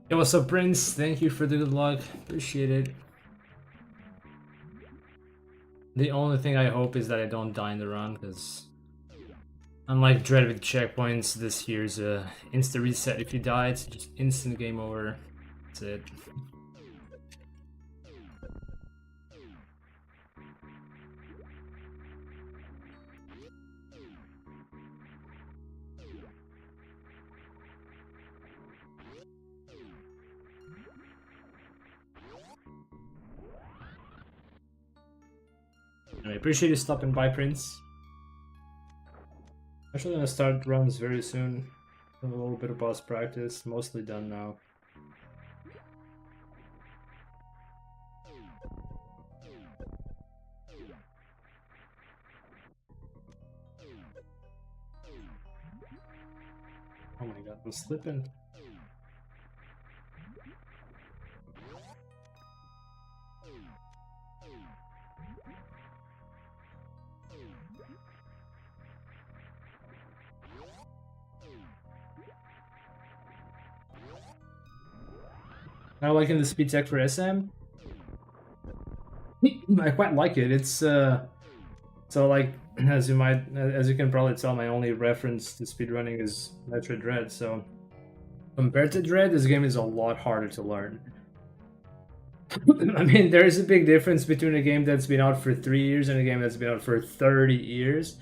Yo, what's up, Prince? Thank you for the good luck. Appreciate it. The only thing I hope is that I don't die in the run, because unlike Dread with checkpoints, this here's a insta reset. If you die, it's just instant game over. That's it. I appreciate you stopping by, Prince. Actually gonna start runs very soon. A little bit of boss practice, mostly done now. Oh my god, I'm slipping. Now liking the speed tech for SM? I quite like it. It's so like as you can probably tell, my only reference to speedrunning is Metroid Dread. So compared to Dread, this game is a lot harder to learn. I mean, there is a big difference between a game that's been out for 3 years and a game that's been out for 30 years.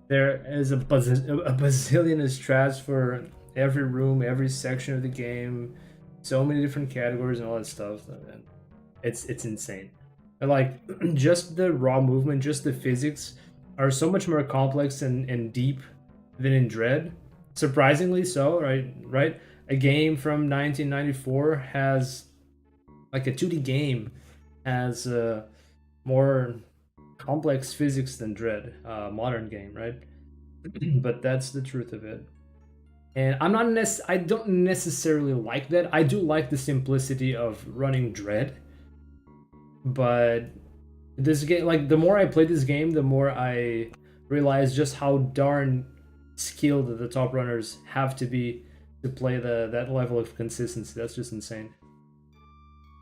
There is a bazillion of strats for every room, every section of the game, so many different categories and all that stuff. It's insane. And like just the raw movement, just the physics are so much more complex and deep than in Dread. Surprisingly so, right? A game from 1994 has like a 2D game has more complex physics than Dread, modern game, right? But that's the truth of it. And I don't necessarily like that. I do like the simplicity of running Dread. But this game, like the more I play this game, the more I realize just how darn skilled the top runners have to be to play that level of consistency. That's just insane.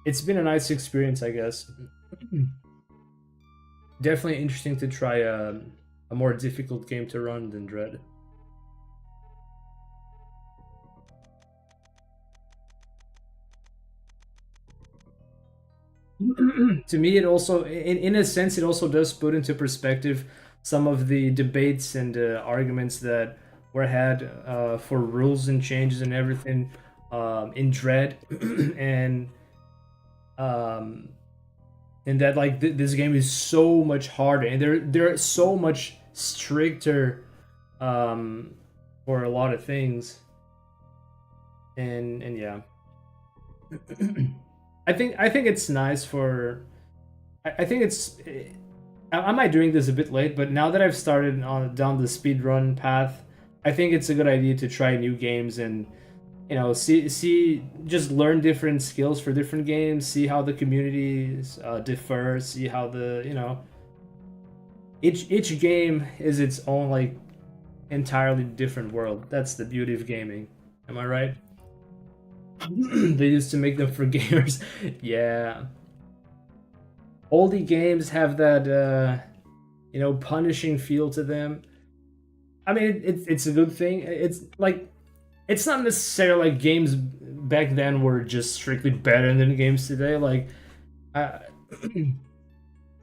It's been a nice experience, I guess. Definitely interesting to try a more difficult game to run than Dread. To me, it also, in a sense, it also does put into perspective some of the debates and arguments that were had for rules and changes and everything in Dread, and that like this game is so much harder, and they're so much stricter for a lot of things, and yeah. I think it's nice for. I think it's. Am I doing this a bit late? But now that I've started on down the speedrun path, I think it's a good idea to try new games and see just learn different skills for different games, see how the communities differ, see how the each game is its own like entirely different world. That's the beauty of gaming. Am I right? They used to make them for gamers. Yeah. Oldie games have that punishing feel to them. I mean, it's a good thing. It's like it's not necessarily like games back then were just strictly better than games today. Like, uh,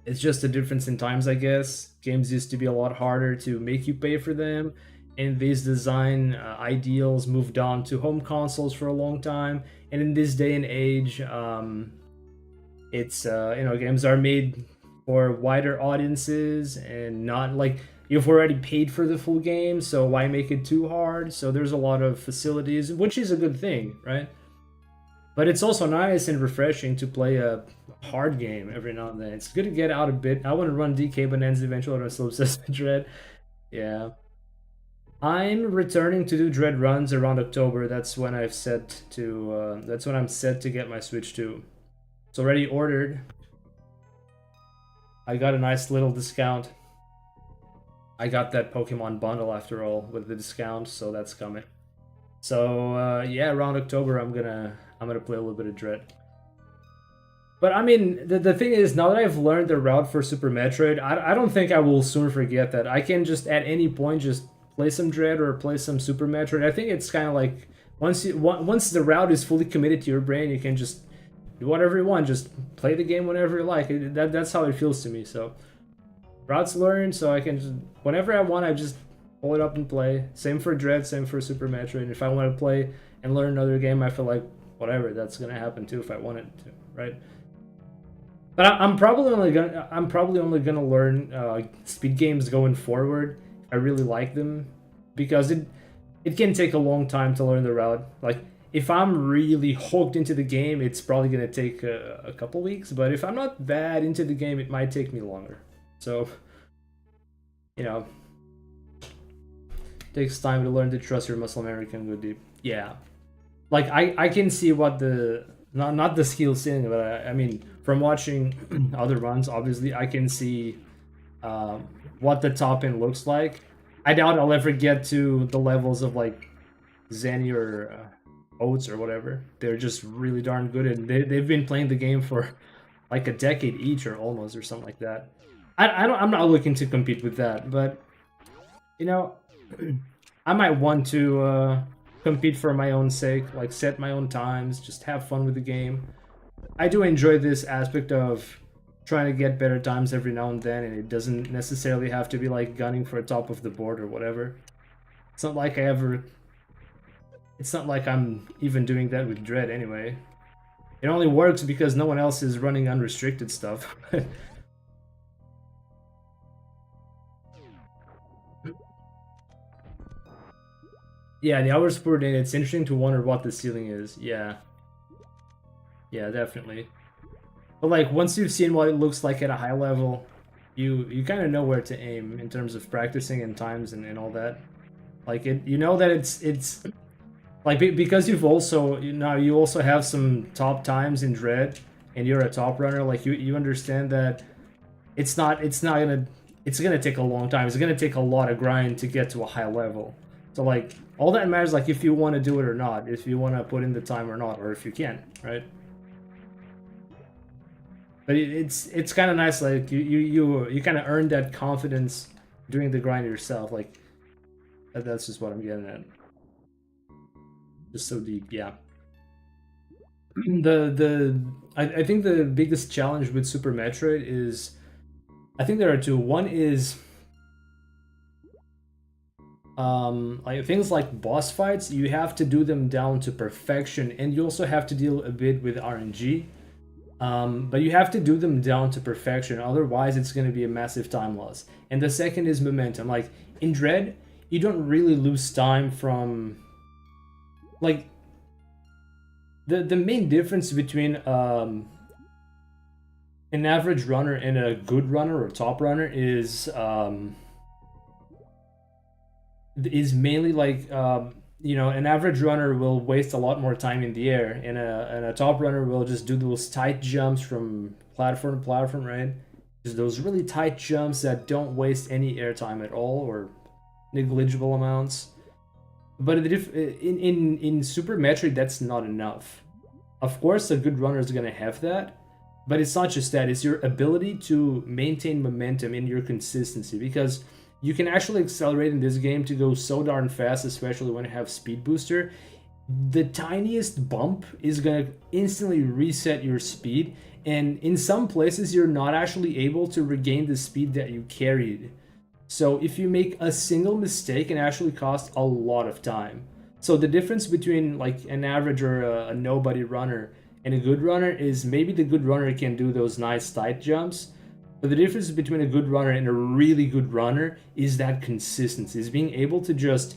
it's just a difference in times, I guess. Games used to be a lot harder to make you pay for them, and these design ideals moved on to home consoles for a long time. And in this day and age, it's games are made for wider audiences and not like you've already paid for the full game, so why make it too hard? So there's a lot of facilities, which is a good thing, right? But it's also nice and refreshing to play a hard game every now and then. It's good to get out a bit. I want to run DK Bonanza eventually. I'm still obsessed with Dread. Yeah. I'm returning to do Dread runs around October. That's when I've set to. That's when I'm set to get my Switch 2. It's already ordered. I got a nice little discount. I got that Pokemon bundle after all with the discount, so that's coming. So yeah, around October I'm gonna play a little bit of Dread. But I mean, the thing is, now that I've learned the route for Super Metroid, I don't think I will soon forget that. I can just at any point just play some Dread or play some Super Metroid. I think it's kind of like once the route is fully committed to your brain, you can just do whatever you want. Just play the game whenever you like. That's how it feels to me. So routes learned, so I can just whenever I want, I just pull it up and play. Same for Dread, same for Super Metroid. And if I want to play and learn another game, I feel like whatever, that's gonna happen too if I wanted to, right? But I'm probably only gonna learn speed games going forward. I really like them because it can take a long time to learn the route. Like if I'm really hooked into the game, it's probably gonna take a couple weeks. But if I'm not that into the game, it might take me longer. So you know, takes time to learn to trust your muscle memory can go deep. Yeah, like I can see what the not the skill ceiling, but I mean from watching other runs, obviously I can see what the top end looks like. I doubt I'll ever get to the levels of like Zenny or Oats or whatever. They're just really darn good, and they've been playing the game for like a decade each or almost or something like that. I'm not looking to compete with that, but you know, I might want to compete for my own sake, like set my own times, just have fun with the game. I do enjoy this aspect of trying to get better times every now and then, and it doesn't necessarily have to be like gunning for a top of the board or whatever. It's not like it's not like I'm even doing that with Dread anyway. It only works because no one else is running unrestricted stuff. Yeah, the hours per day, it's interesting to wonder what the ceiling is. Yeah. Yeah, definitely. But like once you've seen what it looks like at a high level, you kind of know where to aim in terms of practicing and times and all that. Like you know that it's like because you also have some top times in Dread and you're a top runner, like you understand that it's gonna take a long time. It's gonna take a lot of grind to get to a high level. So like all that matters like if you want to do it or not, if you want to put in the time or not, or if you can, right? But it's kind of nice, like you kind of earn that confidence doing the grind yourself. Like that's just what I'm getting at. Just so deep, yeah. I think the biggest challenge with Super Metroid is I think there are two. One is like things like boss fights, you have to do them down to perfection, and you also have to deal a bit with RNG. But you have to do them down to perfection, otherwise it's going to be a massive time loss. And the second is momentum. Like in Dread, you don't really lose time from like the main difference between an average runner and a good runner or top runner is mainly like you know, an average runner will waste a lot more time in the air, and a top runner will just do those tight jumps from platform to platform, right? Just those really tight jumps that don't waste any air time at all or negligible amounts. But in Super Metroid, that's not enough. Of course, a good runner is gonna have that, but it's not just that. It's your ability to maintain momentum in your consistency, because you can actually accelerate in this game to go so darn fast, especially when you have speed booster. The tiniest bump is gonna instantly reset your speed, and in some places you're not actually able to regain the speed that you carried. So if you make a single mistake, it can actually cost a lot of time. So the difference between like an average or a nobody runner and a good runner is maybe the good runner can do those nice tight jumps, but the difference between a good runner and a really good runner is that consistency, is being able to just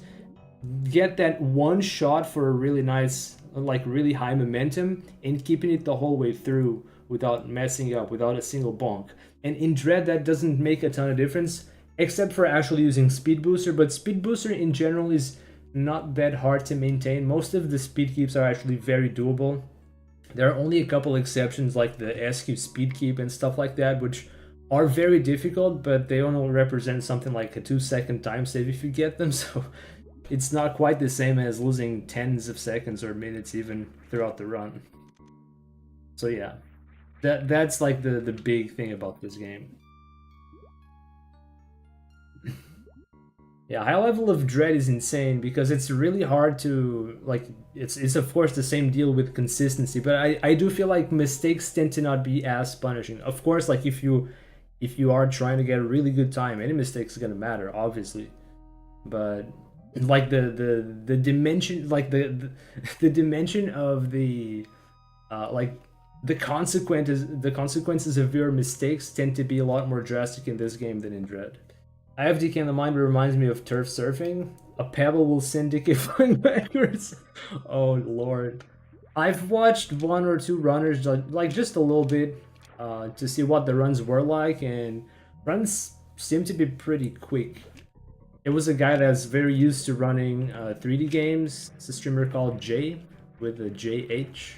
get that one shot for a really nice, like really high momentum, and keeping it the whole way through without messing up, without a single bonk. And in Dread, that doesn't make a ton of difference, except for actually using Speed Booster, but Speed Booster in general is not that hard to maintain. Most of the speed keeps are actually very doable. There are only a couple exceptions like the SQ speed keep and stuff like that, which are very difficult, but they only represent something like a 2-second time save if you get them, so it's not quite the same as losing tens of seconds or minutes even throughout the run. So yeah, that's like the big thing about this game. Yeah, high level of dread is insane because it's really hard to like. It's of course the same deal with consistency, but I do feel like mistakes tend to not be as punishing. Of course, like if you are trying to get a really good time, any mistake is gonna matter, obviously. But like the dimension, like the dimension of the like the consequences of your mistakes tend to be a lot more drastic in this game than in Dread. I have DK in the mind, but it reminds me of turf surfing. A pebble will send DK flying backwards. Oh lord. I've watched one or two runners, like just a little bit, to see what the runs were like, and runs seem to be pretty quick. It was a guy that's very used to running 3D games. It's a streamer called J with a JH.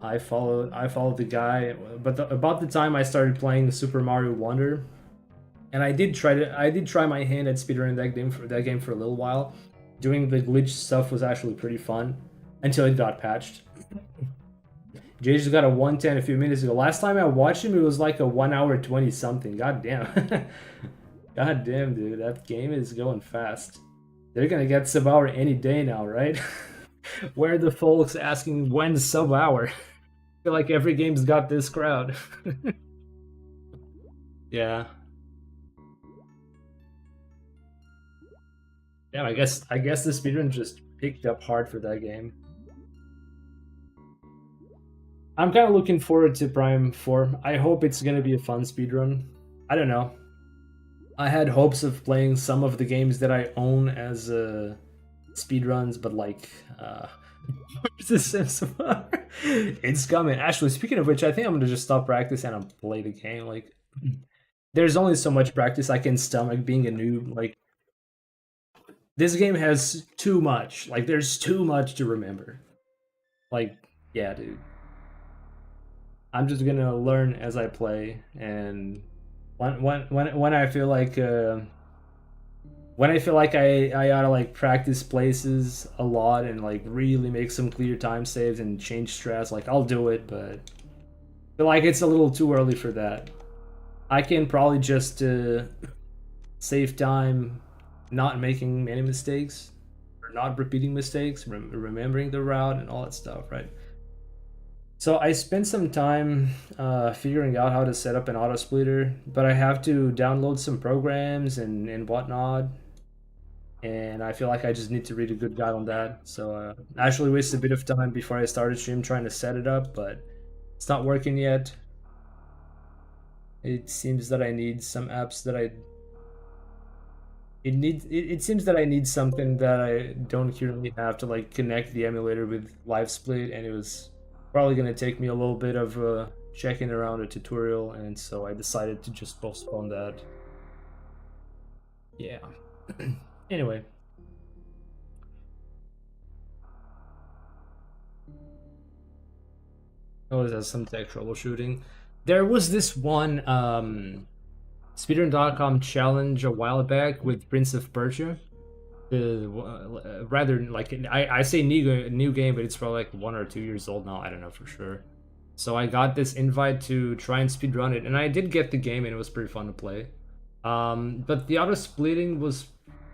I followed the guy, but about the time I started playing Super Mario Wonder, and I did try my hand at speedrunning that game for a little while. Doing the glitch stuff was actually pretty fun until it got patched. Jay just got a 110 a few minutes ago. Last time I watched him, it was like a 1 hour 20 something. God damn. God damn, dude, that game is going fast. They're gonna get sub hour any day now, right? Where are the folks asking when's sub hour? I feel like every game's got this crowd. Yeah. Yeah, I guess the speedrun just picked up hard for that game. I'm kind of looking forward to Prime 4. I hope it's gonna be a fun speedrun. I don't know. I had hopes of playing some of the games that I own as speedruns, but like, where's the Sims bar? It's coming. Actually, speaking of which, I think I'm gonna just stop practicing and play the game. Like, there's only so much practice I can stomach being a noob. Like, this game has too much. Like, there's too much to remember. Like, yeah, dude. I'm just gonna learn as I play, and when I feel like I ought to like practice places a lot and like really make some clear time saves and change strats, like I'll do it, but I feel like it's a little too early for that. I can probably just save time not making many mistakes or not repeating mistakes, remembering the route and all that stuff, right? So I spent some time figuring out how to set up an auto splitter, but I have to download some programs and whatnot, and I feel like I just need to read a good guide on that. So I actually wasted a bit of time before I started stream trying to set it up, but it's not working yet. It seems that I need some apps that I it seems that I need something that I don't currently have to like connect the emulator with live split, and it was probably gonna take me a little bit of checking around a tutorial, and so I decided to just postpone that. Yeah. Anyway, always has some tech troubleshooting. There was this one speedrun.com challenge a while back with Prince of Persia. Rather like I say new game, but it's probably like 1 or 2 years old now. I don't know for sure. So I got this invite to try and speedrun it, and I did get the game, and it was pretty fun to play. But the auto splitting was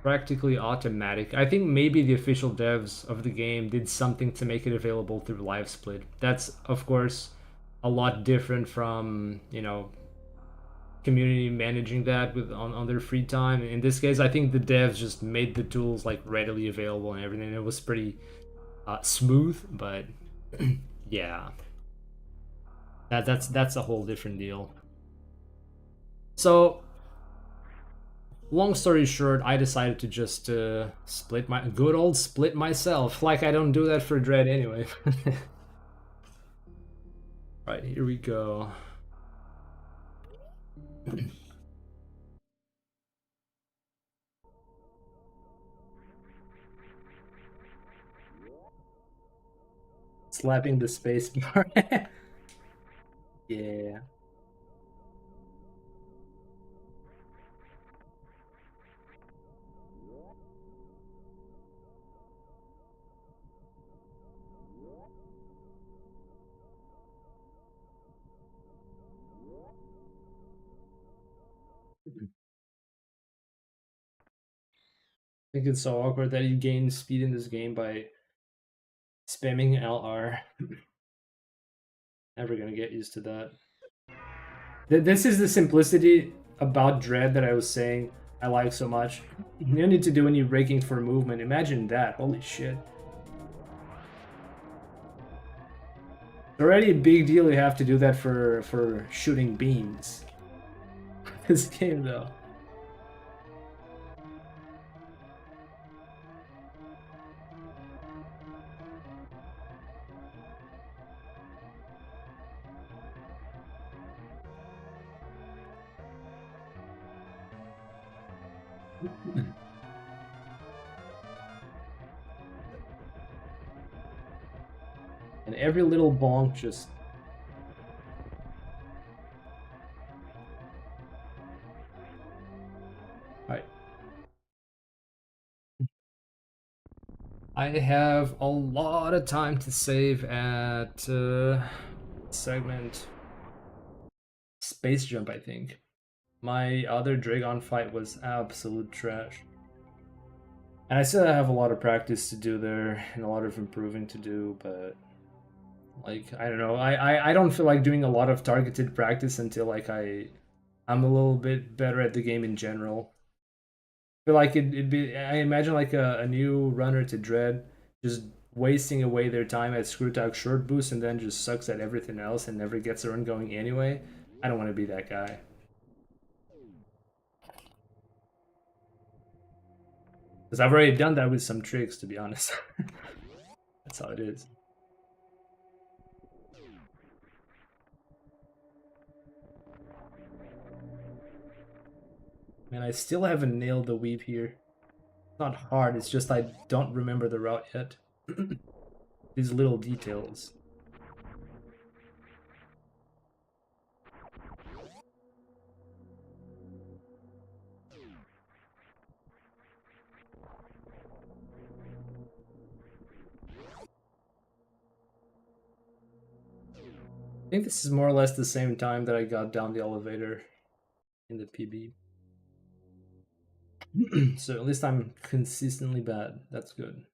practically automatic. I think maybe the official devs of the game did something to make it available through live split. That's of course a lot different from community managing that with on their free time. In this case, I think the devs just made the tools like readily available and everything. It was pretty smooth, but yeah, that's a whole different deal. So, long story short, I decided to just split my good old split myself. Like I don't do that for Dread anyway. Right, here we go. Slapping the space bar. Yeah. I think it's so awkward that you gain speed in this game by spamming LR. Never gonna get used to that. This is the simplicity about Dread that I was saying I like so much. You don't need to do any braking for movement. Imagine that. Holy shit. It's already a big deal you have to do that for shooting beams. This game though. And every little bonk just Alright. I have a lot of time to save at segment Space Jump, I think. My other Dragon fight was absolute trash. And I still have a lot of practice to do there and a lot of improving to do, but like I don't know. I don't feel like doing a lot of targeted practice until like I'm a little bit better at the game in general. I feel like it'd be I imagine like a new runner to Dread just wasting away their time at Screw Talk Short Boost and then just sucks at everything else and never gets a run going anyway. I don't want to be that guy. Because I've already done that with some tricks, to be honest. That's how it is. Man, I still haven't nailed the weave here. It's not hard, it's just I don't remember the route yet. These little details. I think this is more or less the same time that I got down the elevator in the PB. So at least I'm consistently bad. That's good.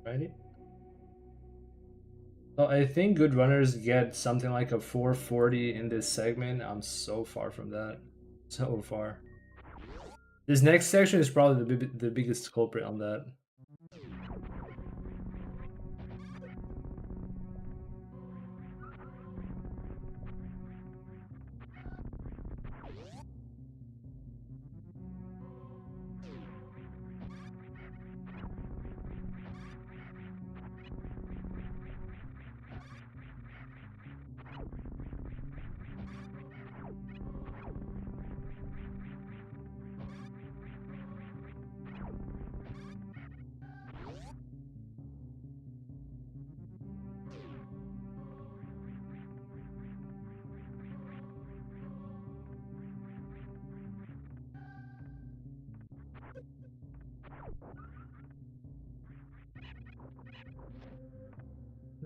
Right. So I think good runners get something like a 440 in this segment. I'm so far from that. So far. This next section is probably the biggest culprit on that.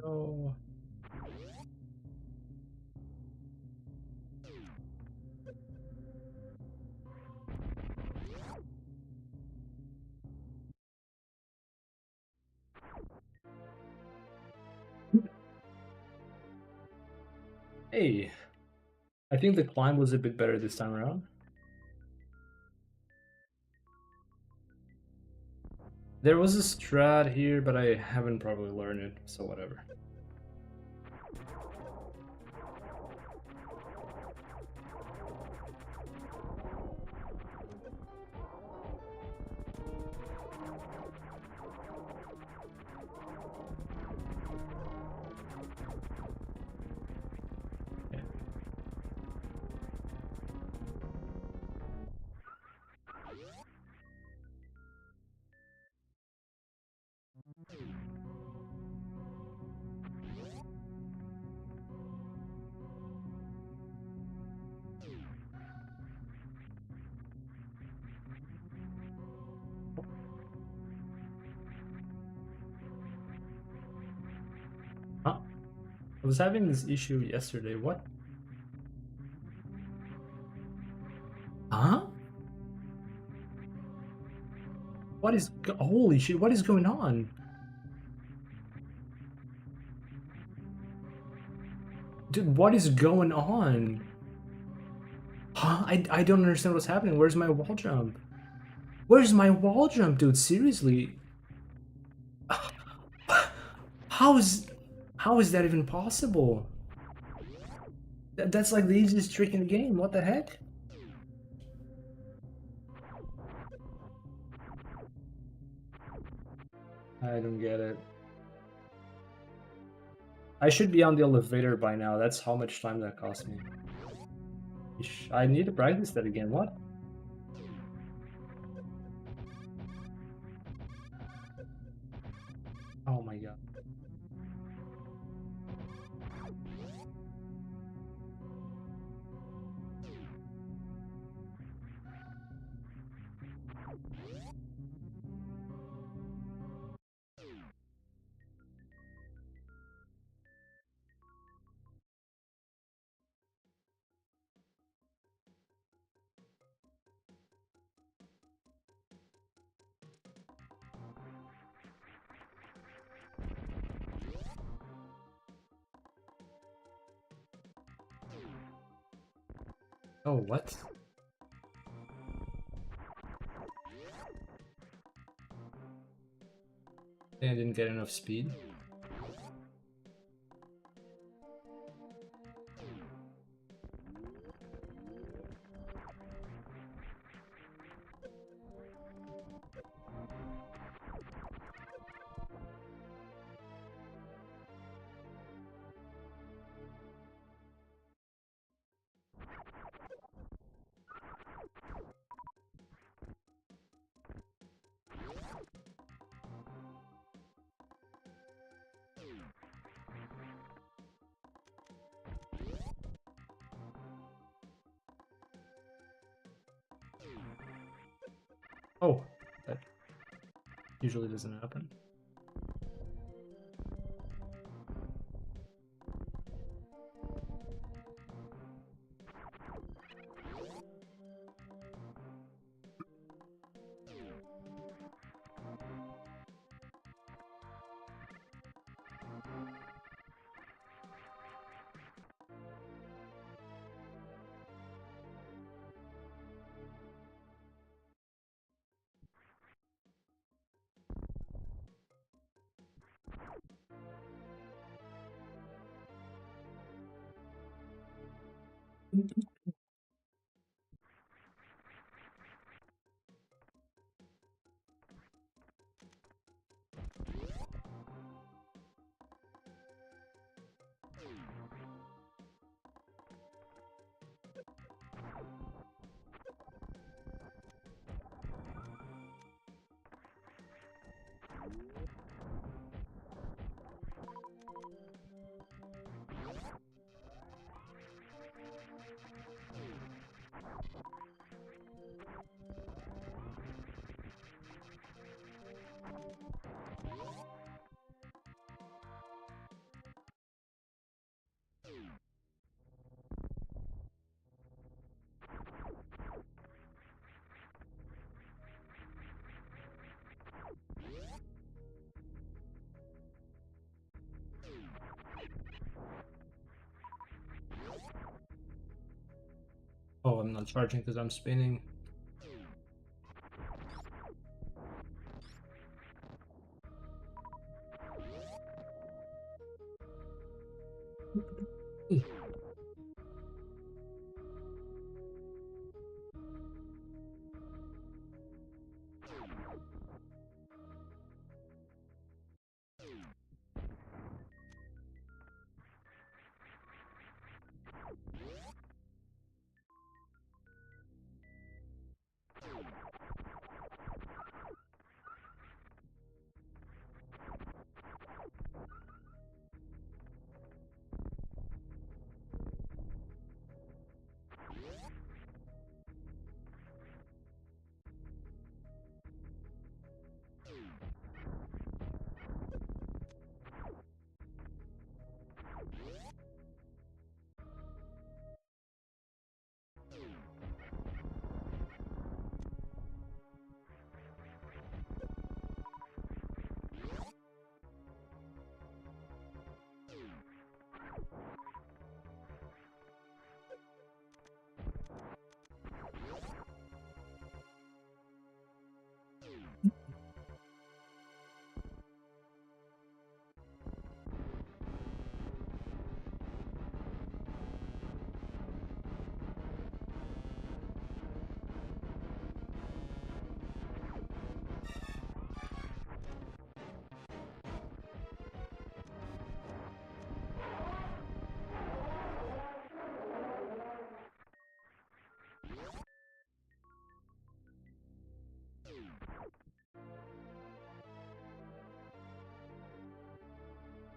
No. Hey, I think the climb was a bit better this time around. There was a strat here, but I haven't probably learned it, so whatever. Yeah. Huh? I was having this issue yesterday. What? Huh? What is... Holy shit, what is going on? Dude, what is going on? Huh? I don't understand what's happening. Where's my wall jump? Where's my wall jump, dude? Seriously? How is... How is that even possible? That's like the easiest trick in the game. What the heck? I don't get it. I should be on the elevator by now. That's how much time that cost me. I need to practice that again. What? Oh my god. Oh, what? I didn't get enough speed. Oh, that usually doesn't happen. Oh, I'm not charging because I'm spinning.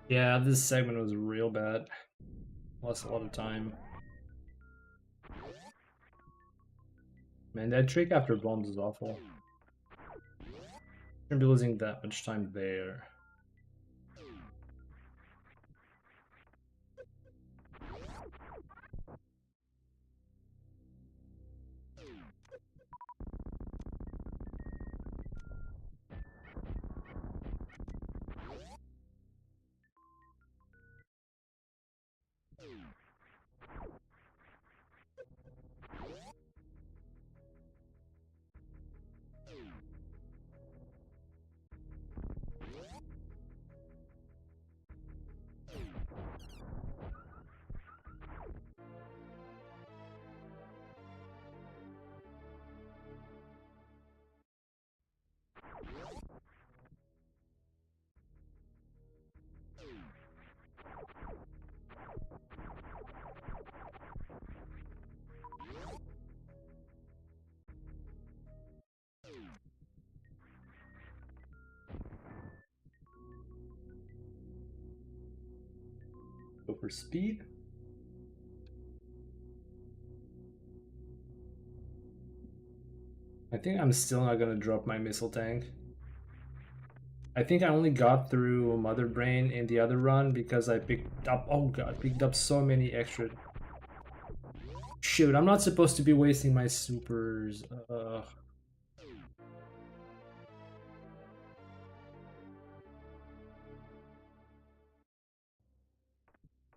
Yeah, this segment was real bad. Lost a lot of time. Man, that trick after bombs is awful. Shouldn't be losing that much time there. Go for speed. I think I'm still not gonna drop my missile tank. I think I only got through Mother Brain in the other run because I picked up, oh god, picked up so many extra. Shoot, I'm not supposed to be wasting my supers.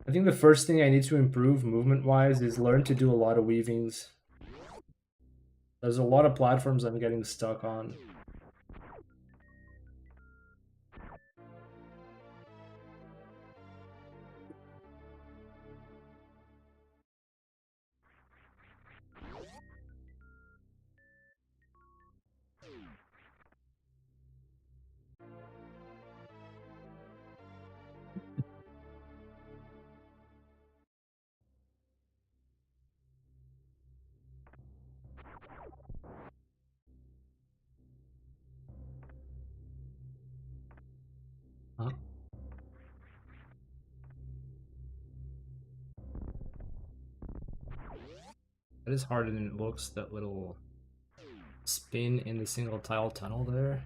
I think the first thing I need to improve movement-wise is learn to do a lot of weavings. There's a lot of platforms I'm getting stuck on. That is harder than it looks, that little spin in the single tile tunnel there.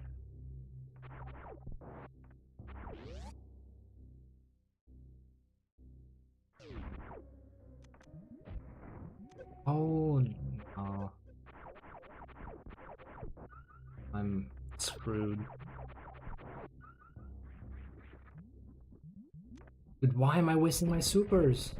Oh no. I'm screwed. But why am I wasting my supers?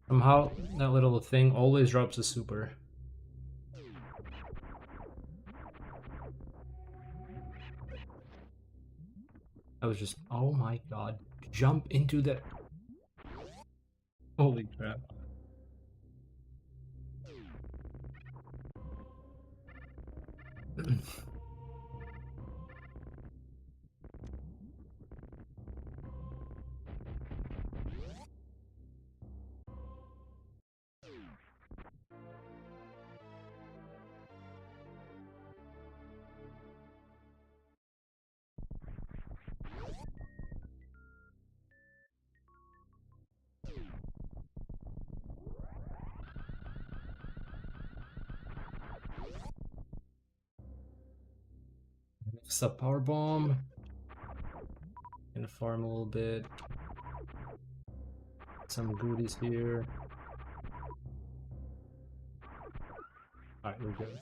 Somehow that little thing always drops a super. I was just, oh my god, jump into the... Holy crap. Next up, power bomb. Gonna farm a little bit. Some goodies here. Alright, we're good.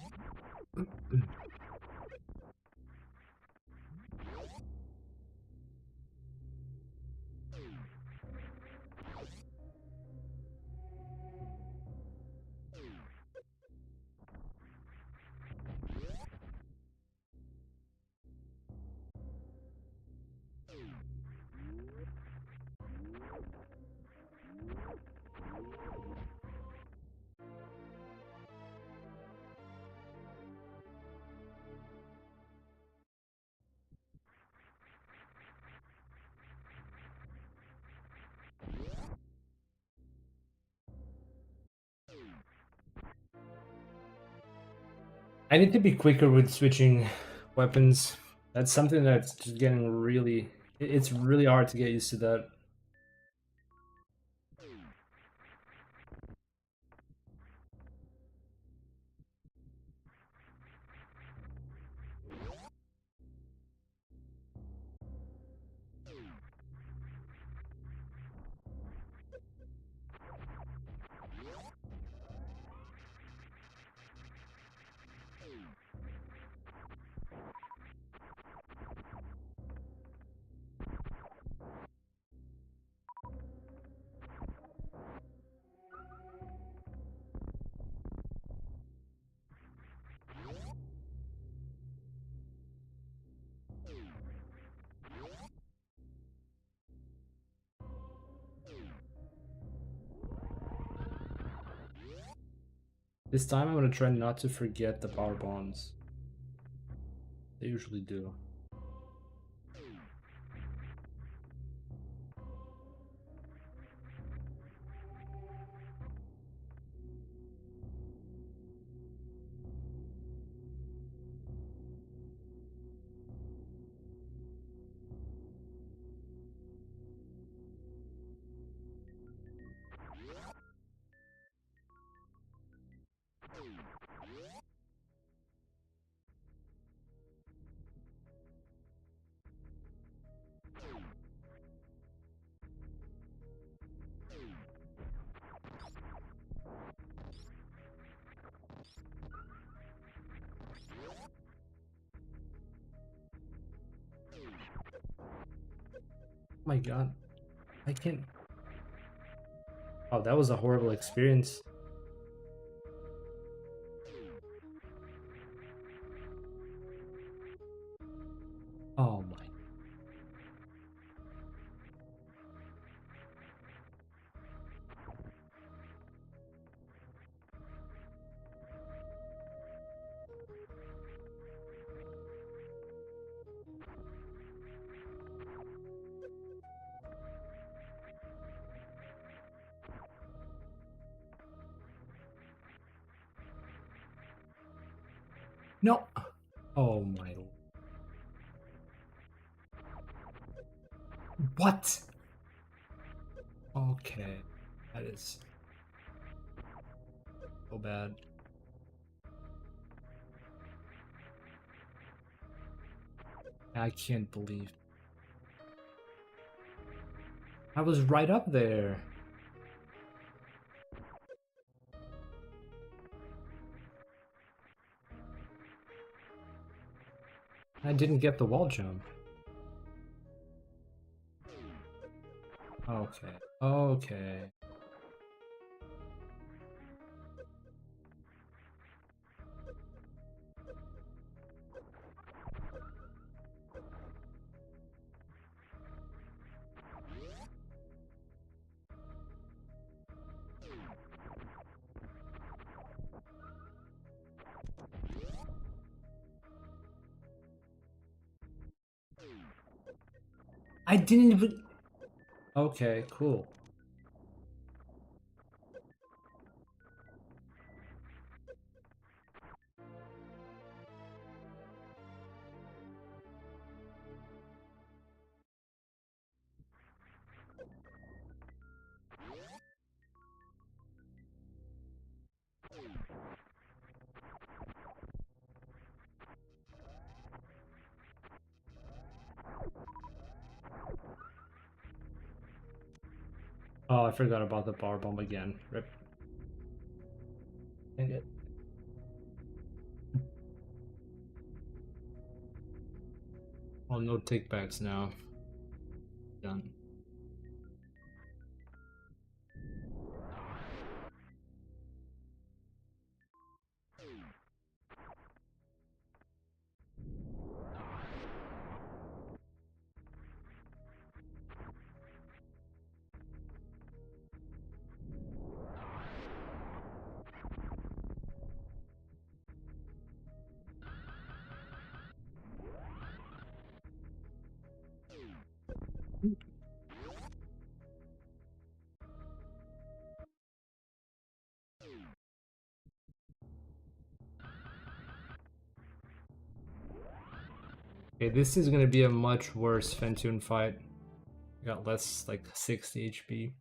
I need to be quicker with switching weapons. That's something that's just getting really... It's really hard to get used to that. This time I'm gonna try not to forget the power bombs. They usually do. Oh my god. I can't... Oh, that was a horrible experience. Oh my No. Oh my. What? Okay. That is so bad. I can't believe. I was right up there. I didn't get the wall jump. Okay. Okay. I didn't even. Okay, cool. Oh, I forgot about the power bomb again. Rip. Dang it. Oh, no takebacks now. Done. Okay, this is gonna be a much worse Fentune fight. Got less, like 60 HP.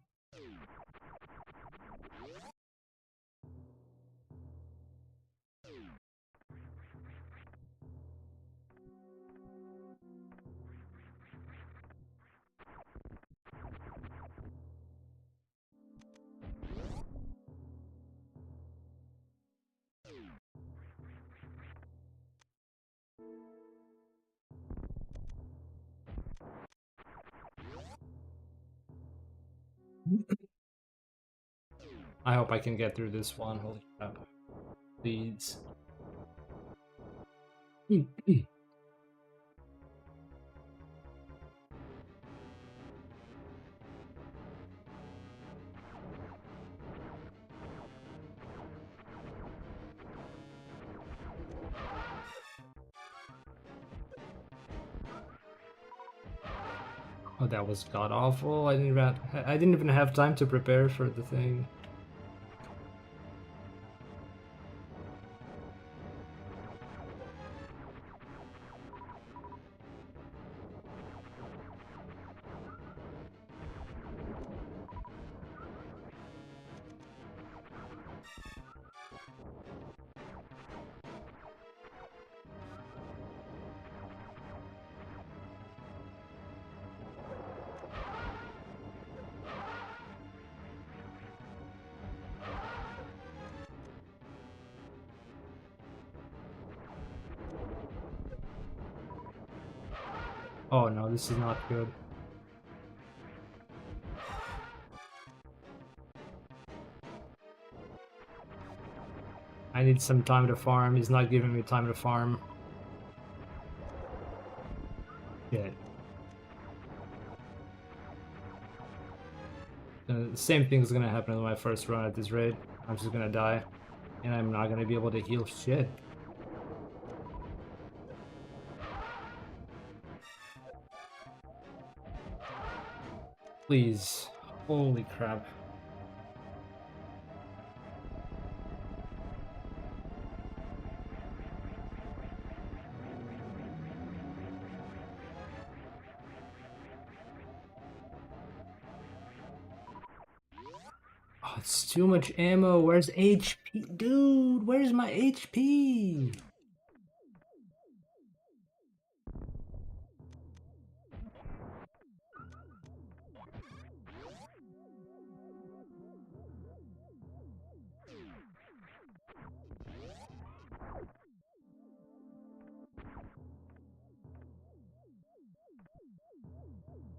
I hope I can get through this one. Holy crap. Please. Oh, that was god awful. I didn't even have time to prepare for the thing. Oh no, this is not good. I need some time to farm. He's not giving me time to farm. Yeah. The same thing's gonna happen in my first run at this raid. I'm just gonna die. And I'm not gonna be able to heal shit. Please. Holy crap. it's too much ammo. Where's HP? Dude, where's my HP?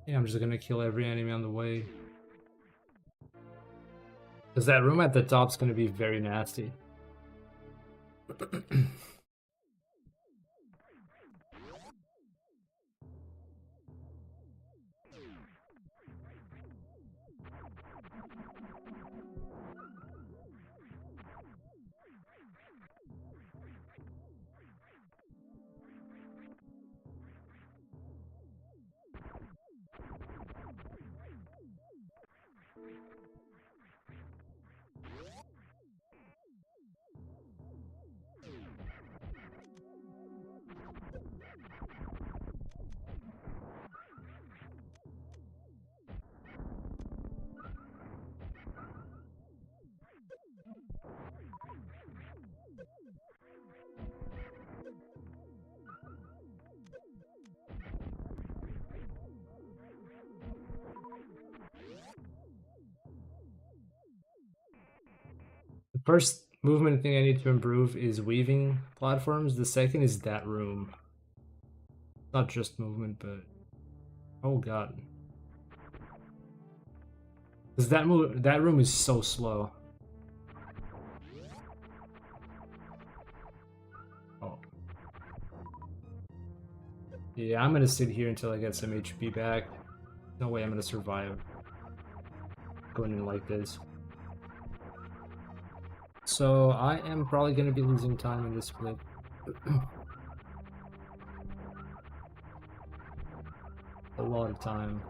Yeah, I'm just gonna kill every enemy on the way. Because that room at the top's gonna be very nasty. The first movement thing I need to improve is weaving platforms. The second is that room. Not just movement, but oh god. Because that room is so slow. Oh. Yeah, I'm gonna sit here until I get some HP back. No way I'm gonna survive going in like this. So I am probably gonna be losing time in this split. A lot of time.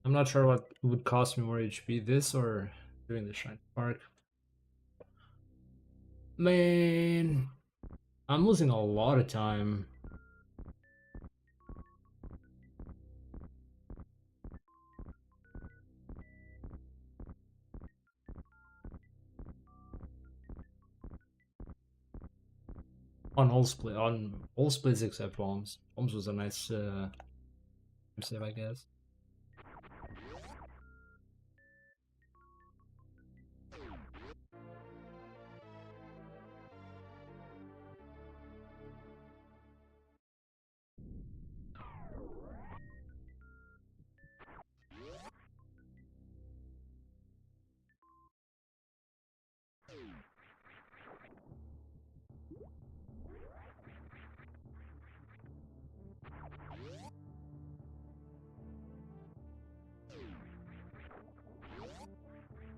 I'm not sure what would cost me more HP, this or doing the Shine Park. Man, I'm losing a lot of time. On all splits except Holmes. Holmes was a nice save, I guess.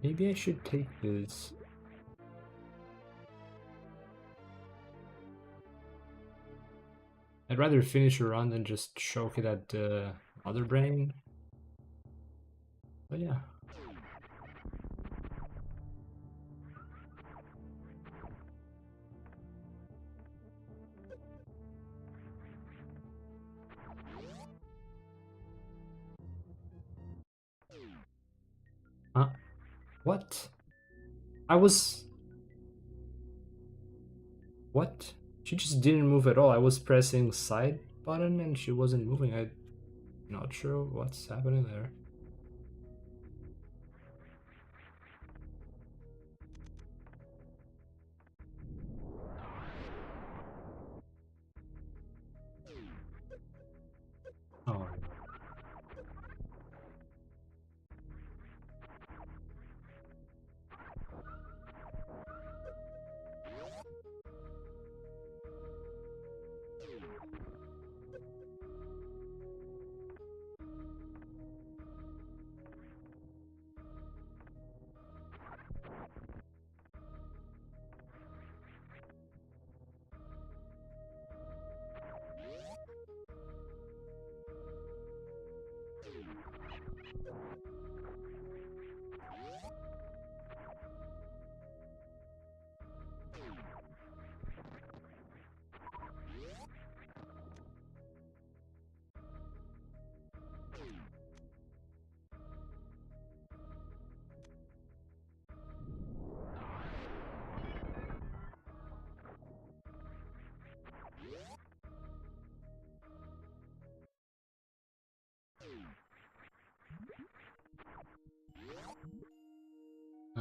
Maybe I should take this. I'd rather finish a run than just choke it at the other brain. But yeah. Huh? What? I was... What? She just didn't move at all. I was pressing side button and she wasn't moving. I'm not sure what's happening there. Oh.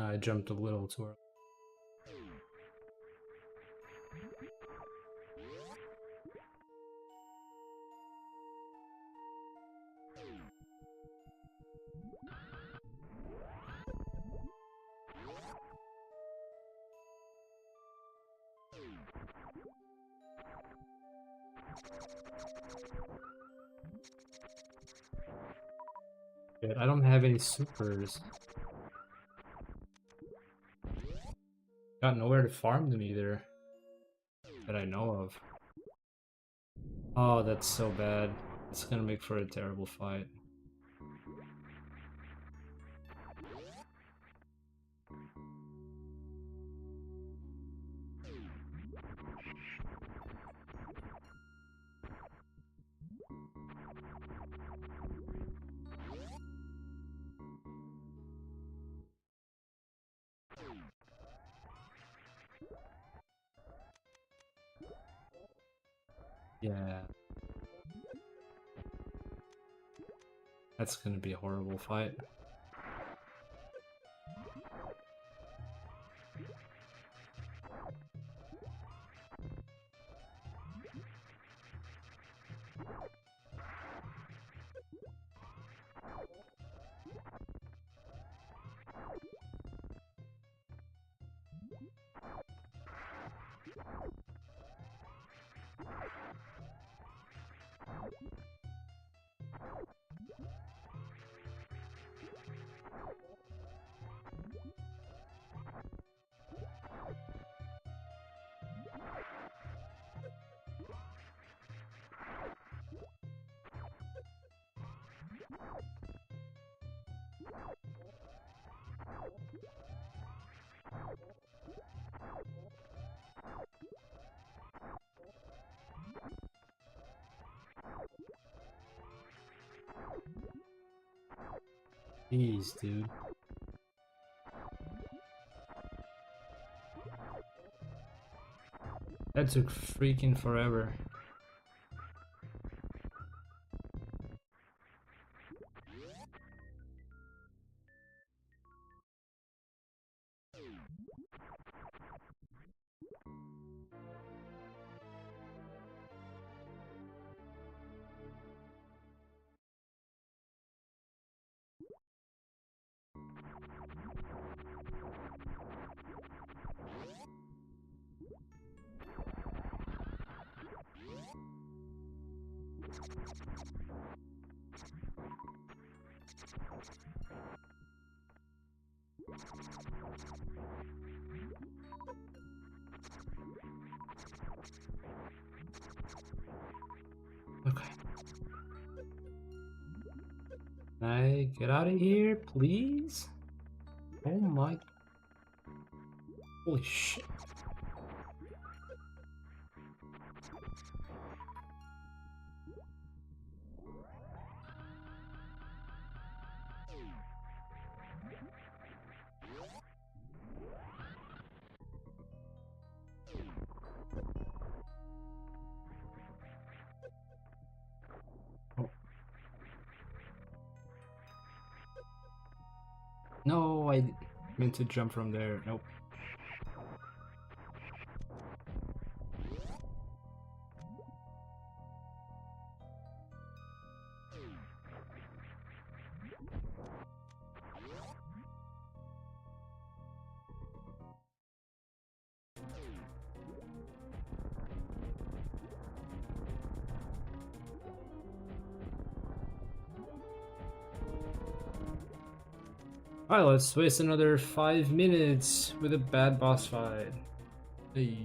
I jumped a little too early. Shit, I don't have any supers. Got nowhere to farm them either. That I know of. Oh, that's so bad. It's gonna make for a terrible fight. Yeah. That's gonna be a horrible fight. Jeez, dude. That took freaking forever. Okay. Can I get out of here, please? Oh my... Holy shit. Oh. No, I meant to jump from there. Nope. Alright, let's waste another 5 minutes with a bad boss fight. Hey.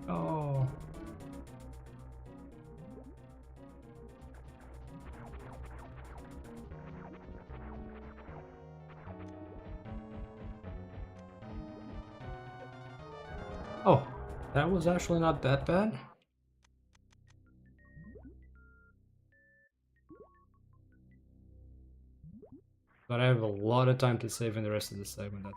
Oh. That was actually not that bad. But I have a lot of time to save in the rest of the segment. That's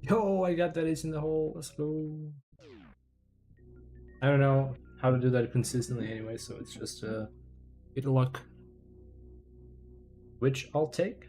Yo, I got that ace in the hole. Let's go. I don't know how to do that consistently anyway, so it's just bit of luck. Which I'll take.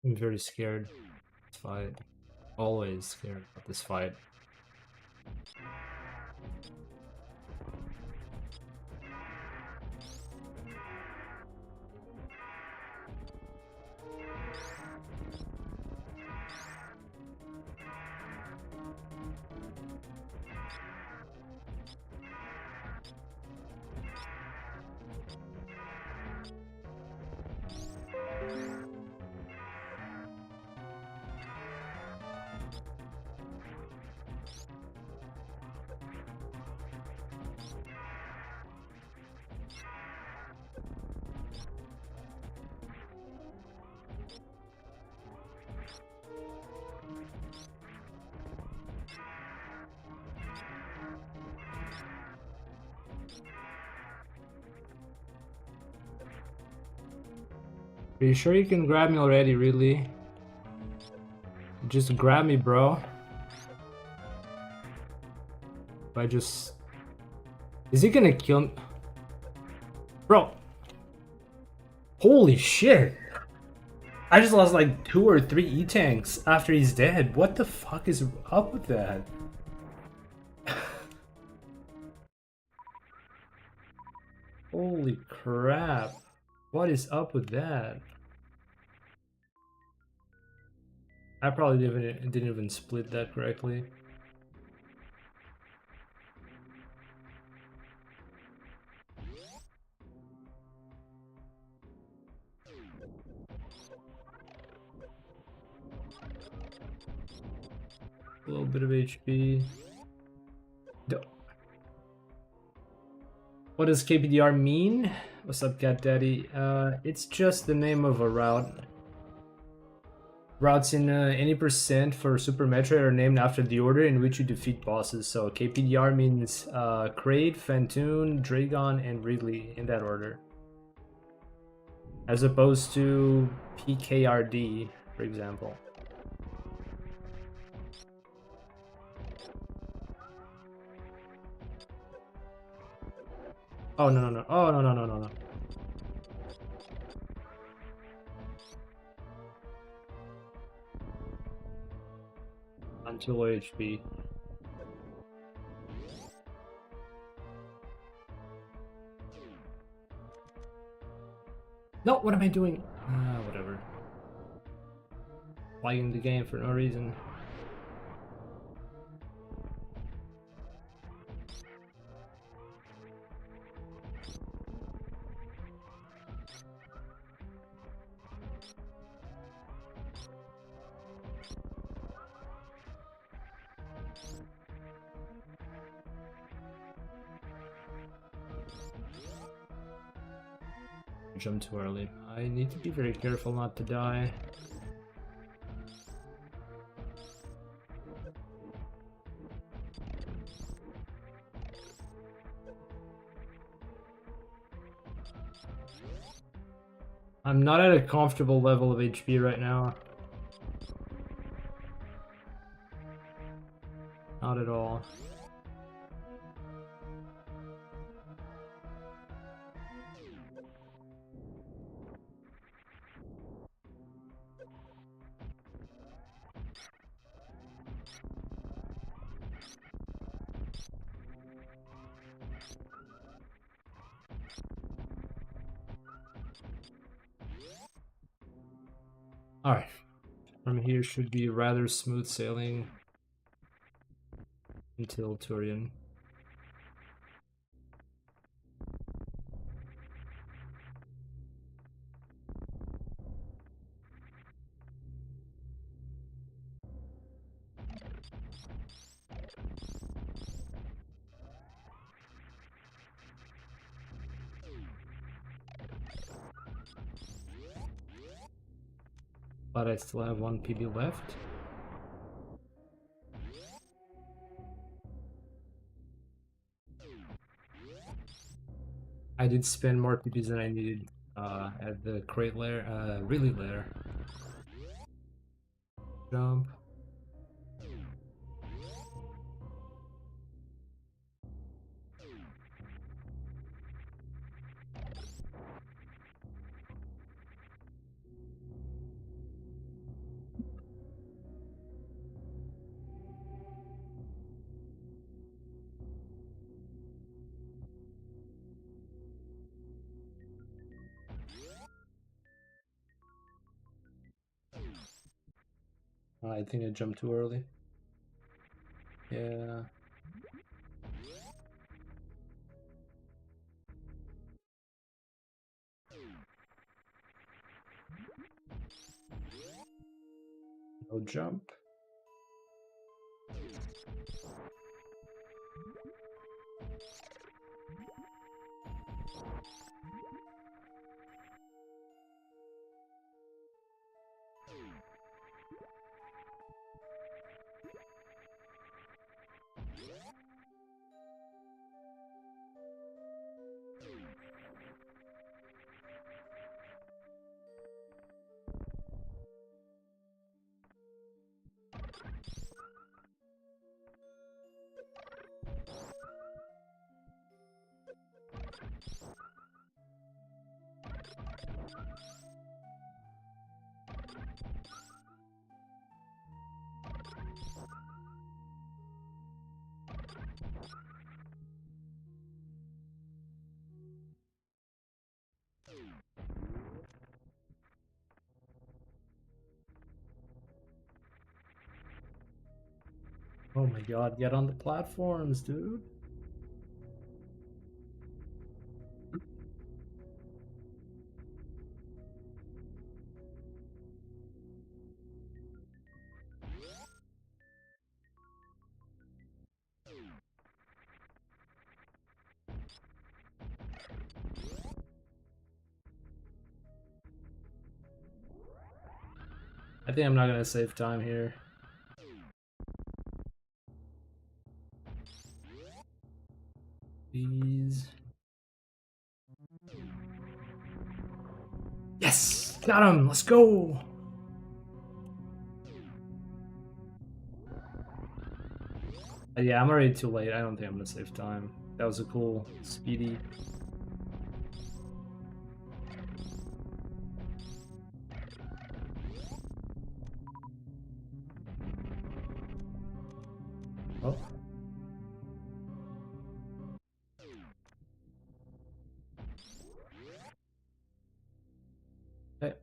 I'm very scared. This fight. Always scared about this fight. Are you sure you can grab me already, really? Just grab me, bro. If I just... Is he gonna kill me? Bro! Holy shit! I just lost like 2 or 3 E-tanks after he's dead. What the fuck is up with that? Holy crap. What is up with that? I probably didn't even split that correctly. A little bit of HP. What does KPDR mean? What's up, Cat Daddy? It's just the name of a route. Routes in any percent for Super Metroid are named after the order in which you defeat bosses. So KPDR means Kraid, Phantoon, Dragon, and Ridley in that order. As opposed to PKRD, for example. Oh, no, no, no. Oh, no, no, no, no, no. Until HP. No, what am I doing? Whatever. Playing the game for no reason. Jump too early. I need to be very careful not to die. I'm not at a comfortable level of HP right now. Not at all. Alright. From here should be rather smooth sailing until Turian. But I still have 1 PB left. I did spend more PBs than I needed at the crate lair, really lair. Jump. I think I jumped too early. Yeah. No jump. Oh my god, get on the platforms, dude. I think I'm not gonna save time here. Please. Yes! Got him! Let's go! Yeah, I'm already too late. I don't think I'm gonna save time. That was a cool, speedy. Oh. Okay.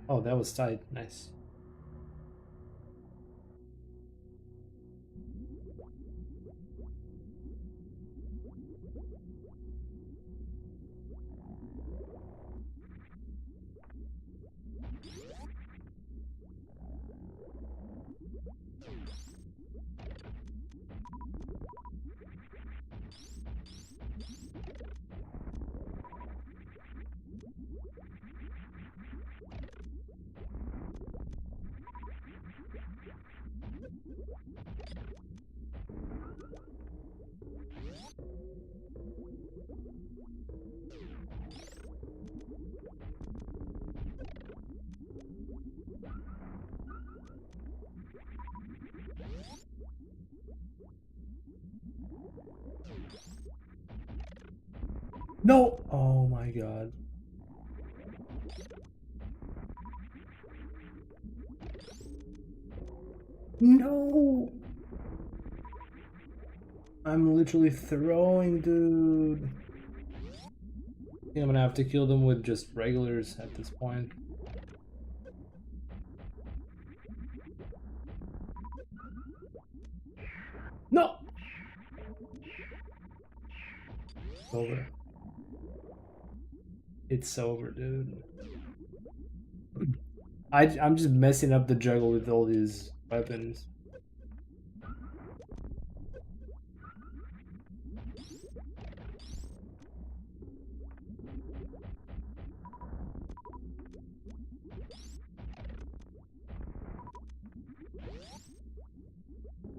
Oh, that was tight. Nice. No! Oh my god. No! I'm literally throwing, dude. I think I'm gonna have to kill them with just regulars at this point. No! It's over. It's over, dude. I'm just messing up the juggle with all these weapons.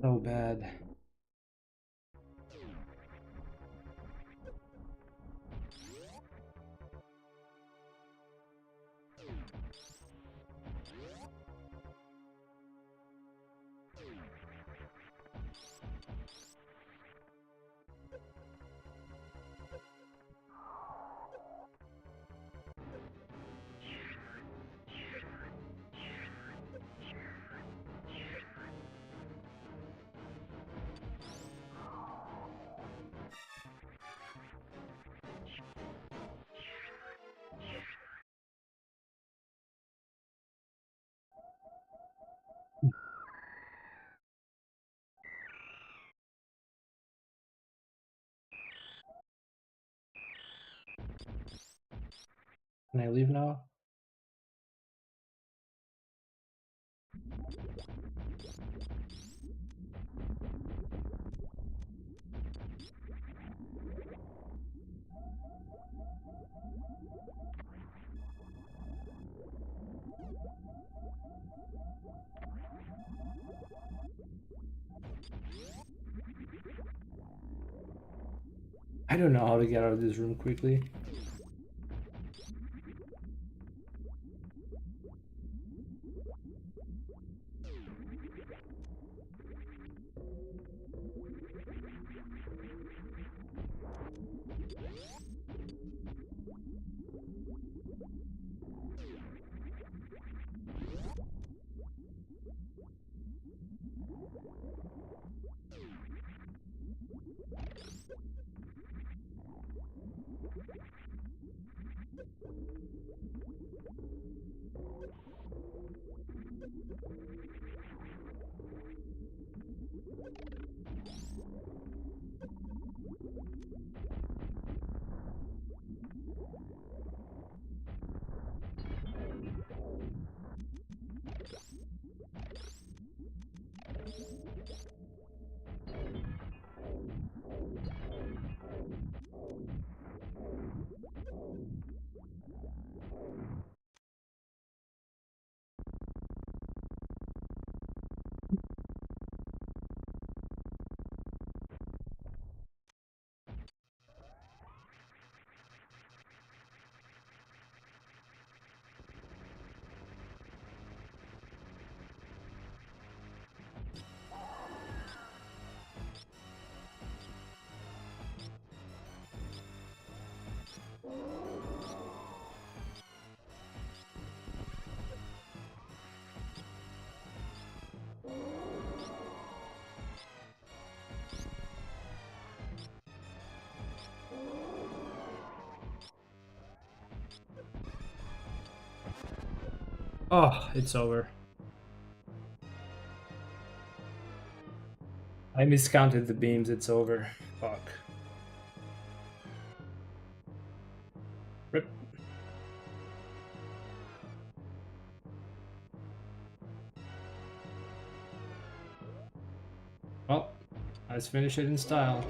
So bad. Can I leave now? I don't know how to get out of this room quickly. Oh, it's over. I miscounted the beams, it's over. Fuck. Rip. Well, let's finish it in style.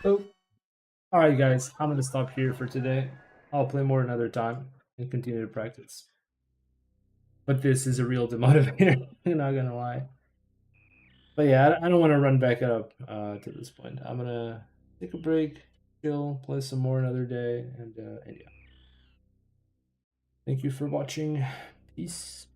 Oh, alright guys, I'm gonna stop here for today. I'll play more another time and continue to practice. But this is a real demotivator, I'm not gonna lie. But yeah, I don't want to run back up to this point. I'm gonna take a break, chill, play some more another day, and yeah. Thank you for watching. Peace.